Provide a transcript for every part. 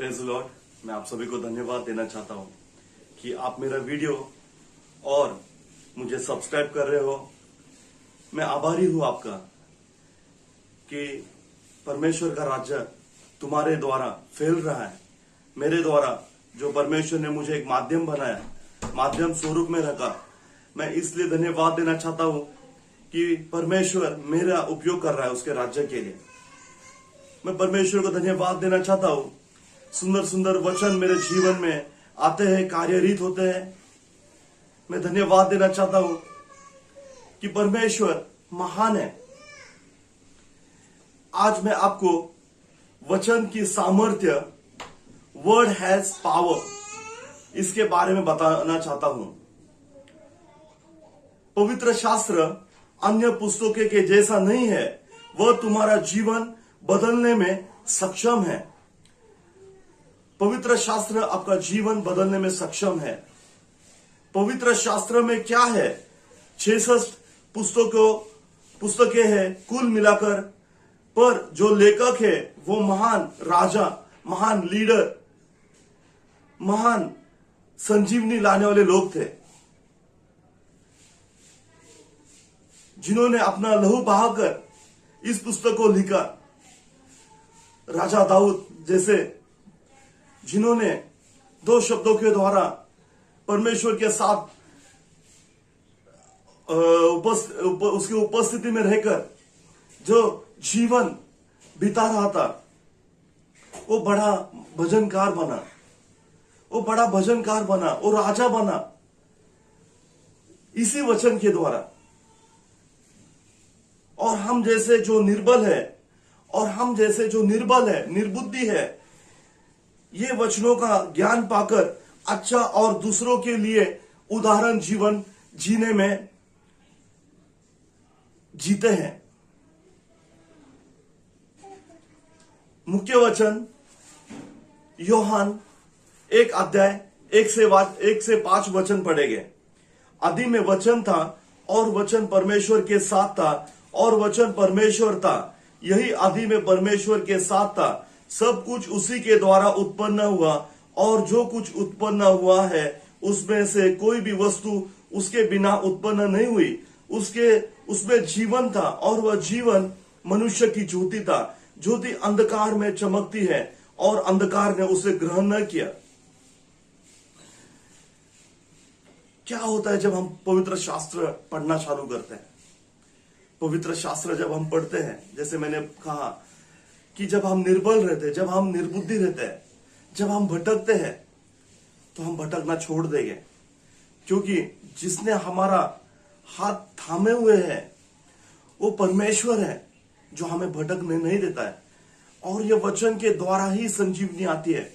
Praise Lord. मैं आप सभी को धन्यवाद देना चाहता हूं कि आप मेरा वीडियो और मुझे सब्सक्राइब कर रहे हो। मैं आभारी हूं आपका कि परमेश्वर का राज्य तुम्हारे द्वारा फैल रहा है। मेरे द्वारा जो परमेश्वर ने मुझे एक माध्यम बनाया, माध्यम स्वरूप में रखा, मैं इसलिए धन्यवाद देना चाहता हूं कि परमेश्वर मेरा उपयोग कर रहा है उसके राज्य के लिए। मैं परमेश्वर को धन्यवाद देना चाहता हूं। सुंदर सुंदर वचन मेरे जीवन में आते हैं, कार्यरीत होते हैं। मैं धन्यवाद देना चाहता हूं कि परमेश्वर महान है। आज मैं आपको वचन की सामर्थ्य, वर्ड हैज पावर, इसके बारे में बताना चाहता हूं। पवित्र शास्त्र अन्य पुस्तकों के जैसा नहीं है। वह तुम्हारा जीवन बदलने में सक्षम है। पवित्र शास्त्र आपका जीवन बदलने में सक्षम है। पवित्र शास्त्र में क्या है? 66 पुस्तकें हैं कुल मिलाकर, पर जो लेखक है वो महान राजा, महान लीडर, महान संजीवनी लाने वाले लोग थे, जिन्होंने अपना लहू बहाकर इस पुस्तक को लिखा। राजा दाऊद जैसे, जिन्होंने 2 शब्दों के द्वारा परमेश्वर के साथ उसकी उपस्थिति में रहकर जो जीवन बिता रहा था, वो बड़ा भजनकार बना, वो राजा बना इसी वचन के द्वारा। और हम जैसे जो निर्बल है, निर्बुद्धि है, ये वचनों का ज्ञान पाकर अच्छा और दूसरों के लिए उदाहरण जीवन जीने में जीते हैं। मुख्य वचन यूहन्ना 1 अध्याय 1 से 5 वचन पढ़ेंगे। आदि में वचन था और वचन परमेश्वर के साथ था और वचन परमेश्वर था। यही आदि में परमेश्वर के साथ था। सब कुछ उसी के द्वारा उत्पन्न हुआ और जो कुछ उत्पन्न हुआ है उसमें से कोई भी वस्तु उसके बिना उत्पन्न नहीं हुई। उसमें जीवन था और वह जीवन मनुष्य की ज्योति था। ज्योति अंधकार में चमकती है और अंधकार ने उसे ग्रहण न किया। क्या होता है जब हम पवित्र शास्त्र पढ़ना चालू करते हैं? पवित्र शास्त्र जब हम पढ़ते हैं, जैसे मैंने कहा कि जब हम निर्बल रहते हैं, जब हम निर्बुद्धि रहते हैं, जब हम भटकते हैं, तो हम भटकना छोड़ देंगे, क्योंकि जिसने हमारा हाथ थामे हुए है वो परमेश्वर है, जो हमें भटकने नहीं देता है। और ये वचन के द्वारा ही संजीवनी आती है।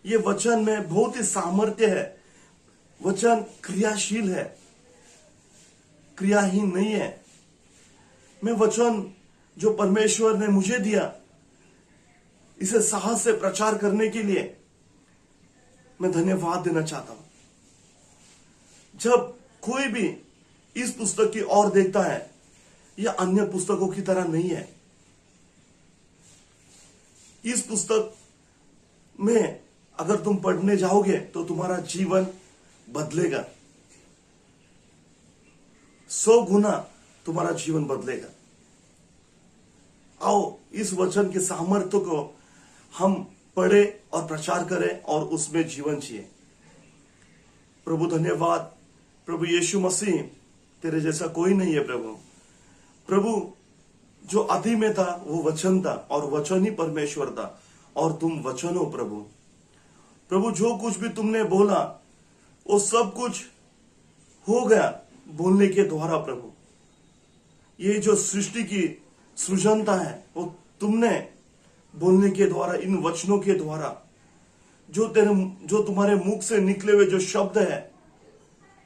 ये वचन में बहुत ही सामर्थ्य है। वचन क्रियाशील है, क्रियाहीन नहीं है। मैं वचन जो परमेश्वर ने मुझे दिया, इसे साहस से प्रचार करने के लिए मैं धन्यवाद देना चाहता हूं। जब कोई भी इस पुस्तक की ओर देखता है, यह अन्य पुस्तकों की तरह नहीं है। इस पुस्तक में अगर तुम पढ़ने जाओगे तो तुम्हारा जीवन बदलेगा। 100 गुना तुम्हारा जीवन बदलेगा। आओ इस वचन के सामर्थ्य को हम पढ़े और प्रचार करें और उसमें जीवन जिए। प्रभु धन्यवाद। प्रभु यीशु मसीह, तेरे जैसा कोई नहीं है। प्रभु जो आदि में था वो वचन था और वचन ही परमेश्वर था और तुम वचन हो। प्रभु जो कुछ भी तुमने बोला वो सब कुछ हो गया बोलने के द्वारा। प्रभु ये जो सृष्टि की सृजनता है वो तुमने बोलने के द्वारा, इन वचनों के द्वारा, जो तुम्हारे मुख से निकले हुए जो शब्द है,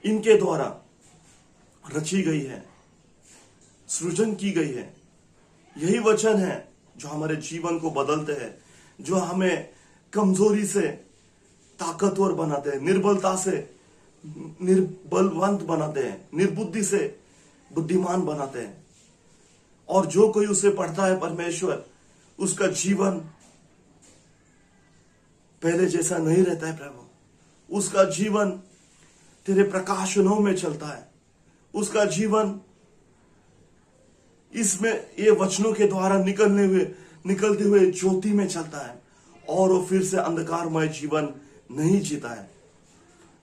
इनके द्वारा रची गई है, सृजन की गई है। यही वचन है जो हमारे जीवन को बदलते हैं, जो हमें कमजोरी से ताकतवर बनाते हैं, निर्बलता से निर्बलवंत बनाते हैं, निर्बुद्धि से बुद्धिमान बनाते हैं। और जो कोई उसे पढ़ता है परमेश्वर, उसका जीवन पहले जैसा नहीं रहता है प्रभु। उसका जीवन तेरे प्रकाशनों में चलता है, उसका जीवन इसमें ये वचनों के द्वारा निकलते हुए ज्योति में चलता है और वो फिर से अंधकारमय जीवन नहीं जीता है।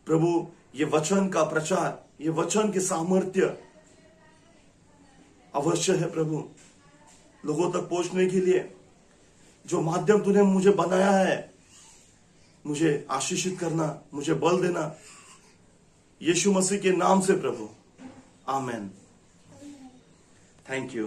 प्रभु, ये वचन का प्रचार, ये वचन के सामर्थ्य अवश्य है प्रभु, लोगों तक पहुंचने के लिए जो माध्यम तूने मुझे बनाया है, मुझे आशीषित करना, मुझे बल देना, यीशु मसीह के नाम से प्रभु, आमेन। Thank you.